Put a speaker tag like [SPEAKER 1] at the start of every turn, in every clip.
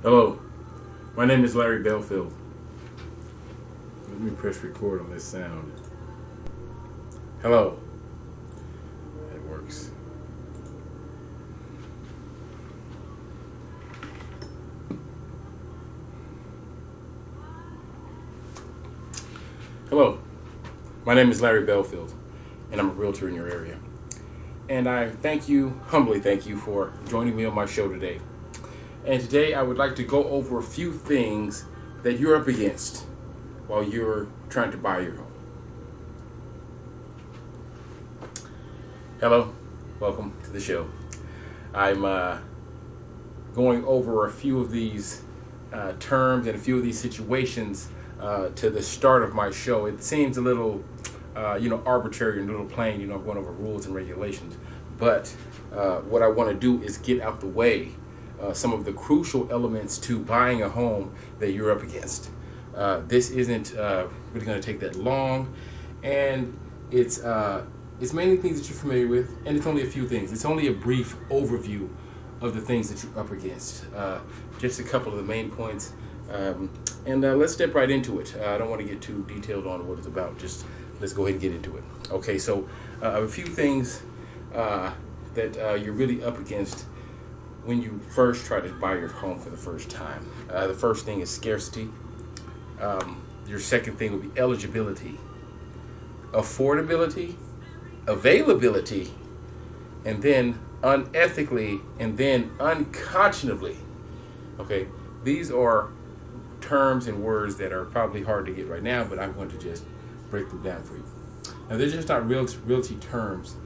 [SPEAKER 1] Hello, my name is Larry Belfield. Let me press record on this sound. Hello. It works. Hello, my name is Larry Belfield, and I'm a realtor in your area. And I humbly thank you for joining me on my show today. And today I would like to go over a few things that you're up against while you're trying to buy your home. Hello, welcome to the show. I'm going over a few of these terms and a few of these situations to the start of my show. It seems a little, arbitrary and a little plain. I'm going over rules and regulations. But what I want to do is get out the way some of the crucial elements to buying a home that you're up against. This isn't really going to take that long, and it's mainly things that you're familiar with, and it's only a few things. It's only a brief overview of the things that you're up against. Just a couple of the main points, and let's step right into it. I don't want to get too detailed on what it's about. Just let's go ahead and get into it. Okay, so a few things that you're really up against when you first try to buy your home for the first time. The first thing is scarcity. Your second thing would be eligibility, affordability, availability, and then unethically, and then unconscionably. Okay, these are terms and words that are probably hard to get right now, but I'm going to just break them down for you. Now, they're just not realty terms.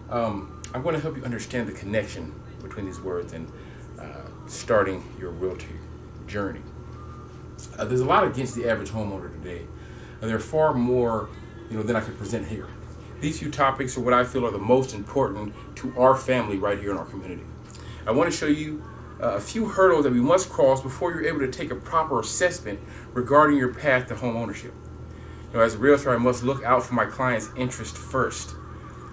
[SPEAKER 1] I'm going to help you understand the connection between these words and starting your realty journey. There's a lot against the average homeowner today. There are far more, than I could present here. These few topics are what I feel are the most important to our family right here in our community. I want to show you a few hurdles that we must cross before you're able to take a proper assessment regarding your path to home ownership. As a realtor, I must look out for my client's interest first.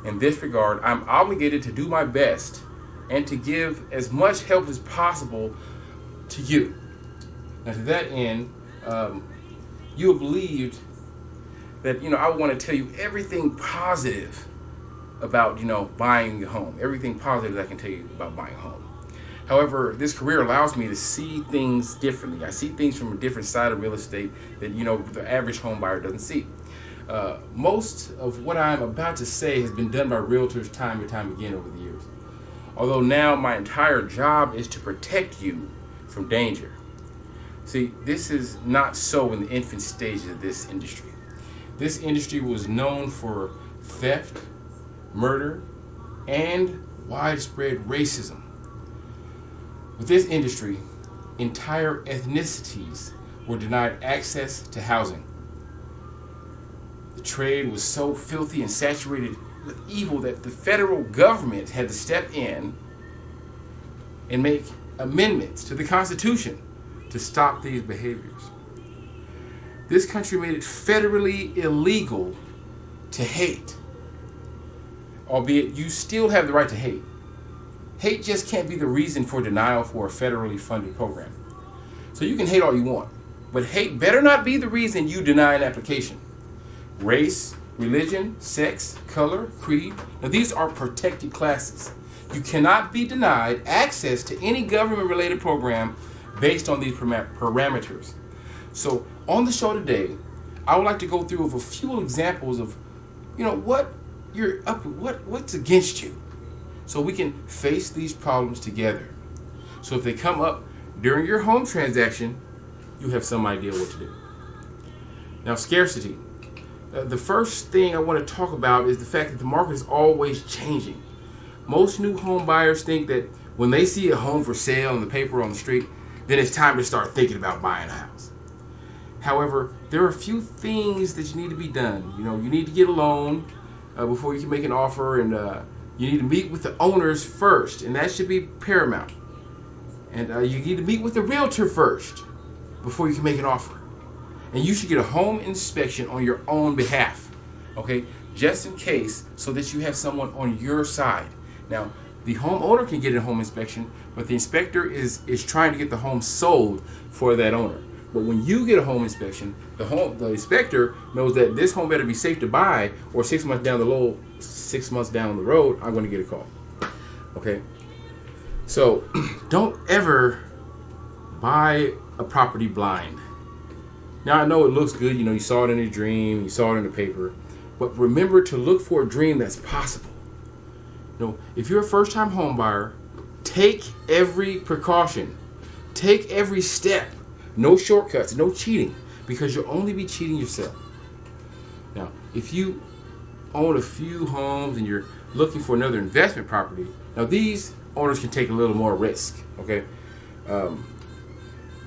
[SPEAKER 1] In this regard, I'm obligated to do my best and to give as much help as possible to you. Now, to that end, you have believed that, I want to tell you everything positive about, buying a home, everything positive that I can tell you about buying a home. However, this career allows me to see things differently. I see things from a different side of real estate that, the average home buyer doesn't see. Most of what I'm about to say has been done by realtors time and time again over the years. Although now my entire job is to protect you from danger. See, this is not so in the infant stages of this industry. This industry was known for theft, murder, and widespread racism. With this industry, entire ethnicities were denied access to housing. The trade was so filthy and saturated with evil that the federal government had to step in and make amendments to the Constitution to stop these behaviors. This country made it federally illegal to hate, albeit you still have the right to hate. Hate just can't be the reason for denial for a federally funded program. So you can hate all you want, but hate better not be the reason you deny an application. Race, religion, sex, color, creed, now these are protected classes. You cannot be denied access to any government-related program based on these parameters. So on the show today, I would like to go through a few examples of, what you're up with, what's against you, so we can face these problems together. So if they come up during your home transaction, you have some idea what to do. Now, scarcity. The first thing I want to talk about is the fact that the market is always changing. Most new home buyers think that when they see a home for sale in the paper on the street, then it's time to start thinking about buying a house. However, there are a few things that you need to be done. You need to get a loan before you can make an offer, and you need to meet with the owners first, and that should be paramount. And you need to meet with the realtor first before you can make an offer. And you should get a home inspection on your own behalf, okay? Just in case, so that you have someone on your side. Now, The homeowner can get a home inspection, but the inspector is trying to get the home sold for that owner. But when you get a home inspection, the inspector knows that this home better be safe to buy, or 6 months down the road, I'm going to get a call. Okay, so don't ever buy a property blind. Now I know it looks good, you saw it in a dream, you saw it in the paper, but remember to look for a dream that's possible. If you're a first-time home buyer, take every precaution, take every step. No shortcuts, no cheating, because you'll only be cheating yourself. Now, if you own a few homes and you're looking for another investment property, now these owners can take a little more risk, okay?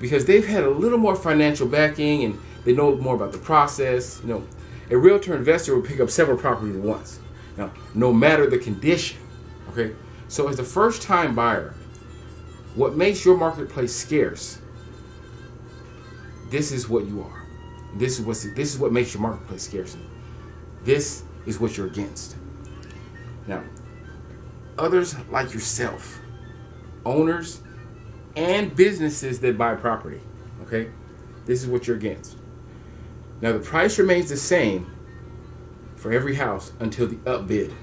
[SPEAKER 1] Because they've had a little more financial backing and they know more about the process. A realtor investor will pick up several properties at once. Now, no matter the condition, okay? So as a first-time buyer, what makes your marketplace scarce? This is what you are. This is what makes your marketplace scarce. This is what you're against. Now, others like yourself, owners and businesses that buy property, okay? This is what you're against. Now, the price remains the same for every house until the upbid.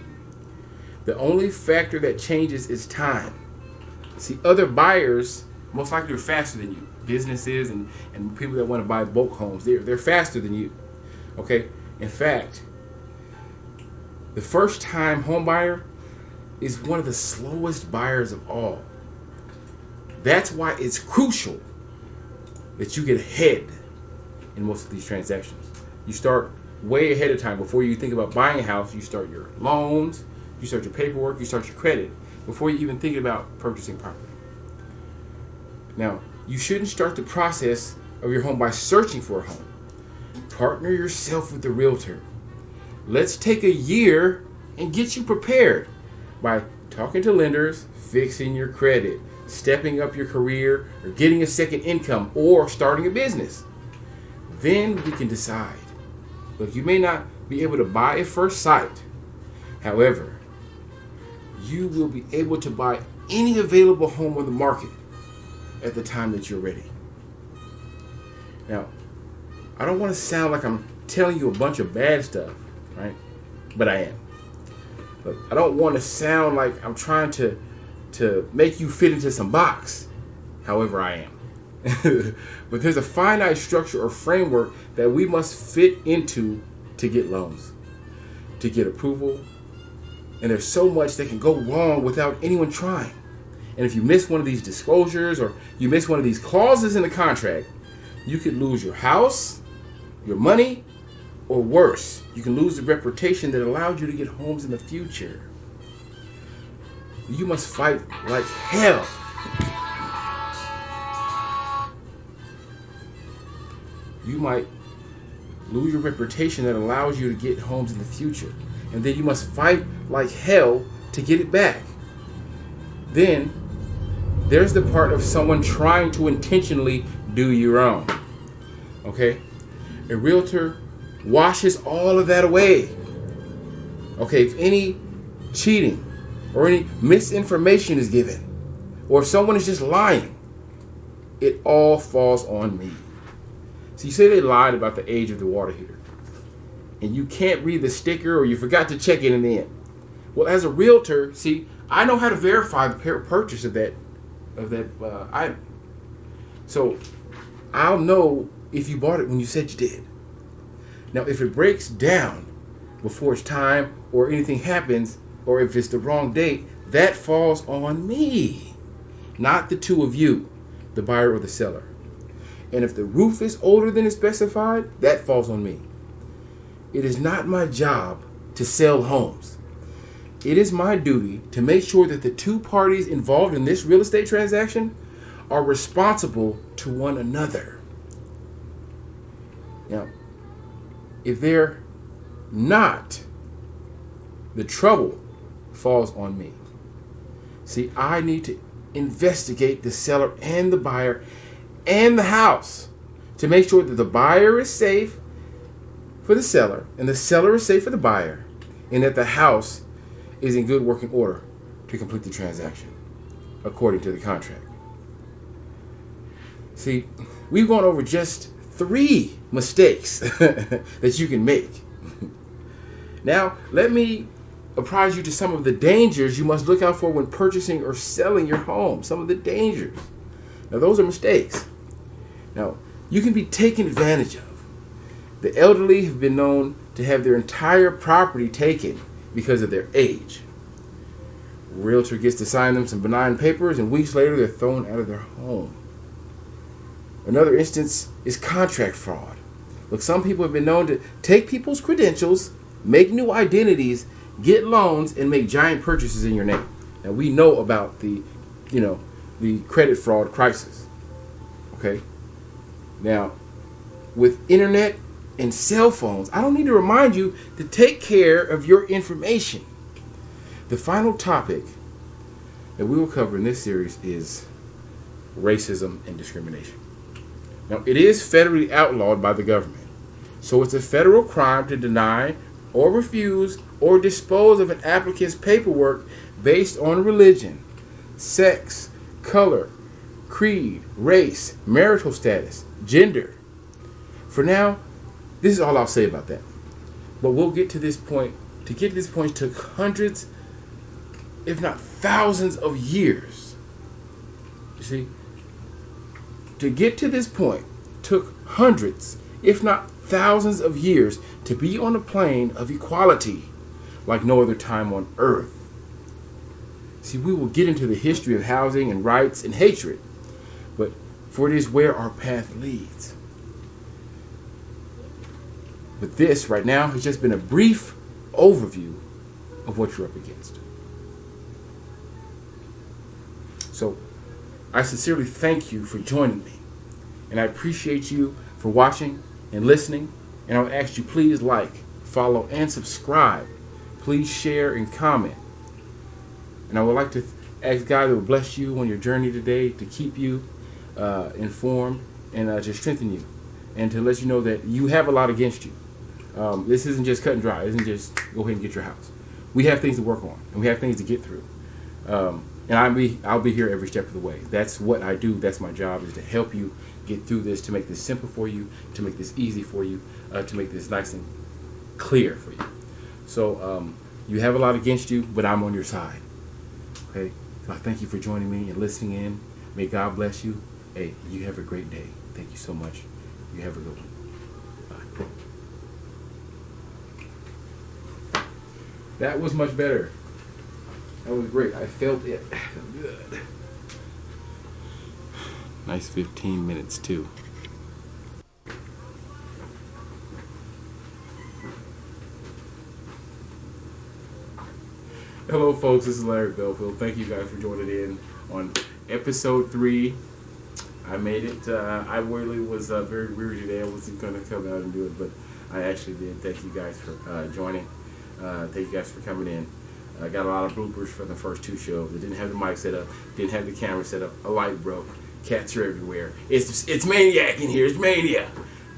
[SPEAKER 1] The only factor that changes is time. See, other buyers most likely are faster than you. Businesses and people that want to buy bulk homes, they're faster than you. Okay? In fact, the first time home buyer is one of the slowest buyers of all. That's why it's crucial that you get ahead in most of these transactions. You start way ahead of time. Before you think about buying a house, you start your loans, you start your paperwork, you start your credit, before you even think about purchasing property. Now, you shouldn't start the process of your home by searching for a home. Partner yourself with the realtor. Let's take a year and get you prepared by talking to lenders, fixing your credit, stepping up your career, or getting a second income, or starting a business. Then we can decide. Look, you may not be able to buy at first sight. However, you will be able to buy any available home on the market at the time that you're ready. Now, I don't want to sound like I'm telling you a bunch of bad stuff, right? But I am. Look, I don't want to sound like I'm trying to make you fit into some box. However, I am. But there's a finite structure or framework that we must fit into to get loans, to get approval. And there's so much that can go wrong without anyone trying. And if you miss one of these disclosures or you miss one of these clauses in the contract, you could lose your house, your money, or worse, you can lose the reputation that allowed you to get homes in the future. You must fight like hell. You might lose your reputation that allows you to get homes in the future. And then you must fight like hell to get it back. Then there's the part of someone trying to intentionally do you wrong. Okay? A realtor washes all of that away. Okay, if any cheating or any misinformation is given, or if someone is just lying, it all falls on me. So you say they lied about the age of the water heater, and you can't read the sticker or you forgot to check it in the end. Well, as a realtor, see, I know how to verify the purchase of that item. So I'll know if you bought it when you said you did. Now, if it breaks down before it's time or anything happens, or if it's the wrong date, that falls on me, not the two of you, the buyer or the seller. And if the roof is older than is specified, that falls on me. It is not my job to sell homes. It is my duty to make sure that the two parties involved in this real estate transaction are responsible to one another. Now, if they're not, the trouble falls on me. See, I need to investigate the seller and the buyer and the house to make sure that the buyer is safe for the seller and the seller is safe for the buyer, and that the house is in good working order to complete the transaction, according to the contract. See, we've gone over just 3 mistakes that you can make. Now, let me apprise you to some of the dangers you must look out for when purchasing or selling your home. Some of the dangers. Now, those are mistakes. Now, you can be taken advantage of. The elderly have been known to have their entire property taken because of their age. Realtor gets to sign them some benign papers, and weeks later they're thrown out of their home. Another instance is contract fraud. Look, some people have been known to take people's credentials, make new identities, get loans, and make giant purchases in your name. Now, we know about the credit fraud crisis. Okay? Now, with internet and cell phones, I don't need to remind you to take care of your information. The final topic that we will cover in this series is racism and discrimination. Now, it is federally outlawed by the government, so it's a federal crime to deny or refuse or dispose of an applicant's paperwork based on religion, sex, color, creed, race, marital status, gender. For now, this is all I'll say about that. But we'll get to this point. To get to this point took hundreds, if not thousands of years. You see? To get to this point took hundreds, if not thousands of years to be on a plane of equality like no other time on earth. See, we will get into the history of housing and rights and hatred, but for it is where our path leads. But this right now has just been a brief overview of what you're up against. So, I sincerely thank you for joining me, and I appreciate you for watching and listening, and I'll ask you please like, follow, and subscribe. Please share and comment. And I would like to ask God to bless you on your journey today, to keep you informed and to strengthen you, and to let you know that you have a lot against you. This isn't just cut and dry. It isn't just go ahead and get your house. We have things to work on, and we have things to get through. And I'll be here every step of the way. That's what I do. That's my job, is to help you get through this, to make this simple for you, to make this easy for you, to make this nice and clear for you. So you have a lot against you, but I'm on your side. Okay? So I thank you for joining me and listening in. May God bless you. Hey, you have a great day. Thank you so much. You have a good one. Bye. That was much better. That was great. I felt it. Good. Nice 15 minutes too. Hello folks, this is Larry Belfield. Thank you guys for joining in on episode 3. I made it. I really was very weary today. I wasn't going to come out and do it, but I actually did. Thank you guys for joining. Thank you guys for coming in. I got a lot of bloopers from the first 2 shows. I didn't have the mic set up, didn't have the camera set up, a light broke, cats are everywhere. It's maniac in here, it's mania.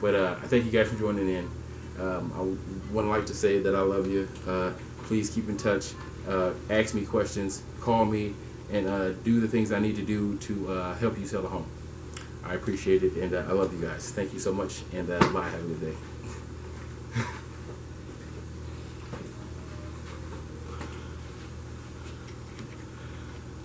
[SPEAKER 1] But I thank you guys for joining in. I would like to say that I love you. Please keep in touch. Ask me questions, call me, and do the things I need to do to help you sell a home. I appreciate it, and I love you guys. Thank you so much, and bye. Have a good day.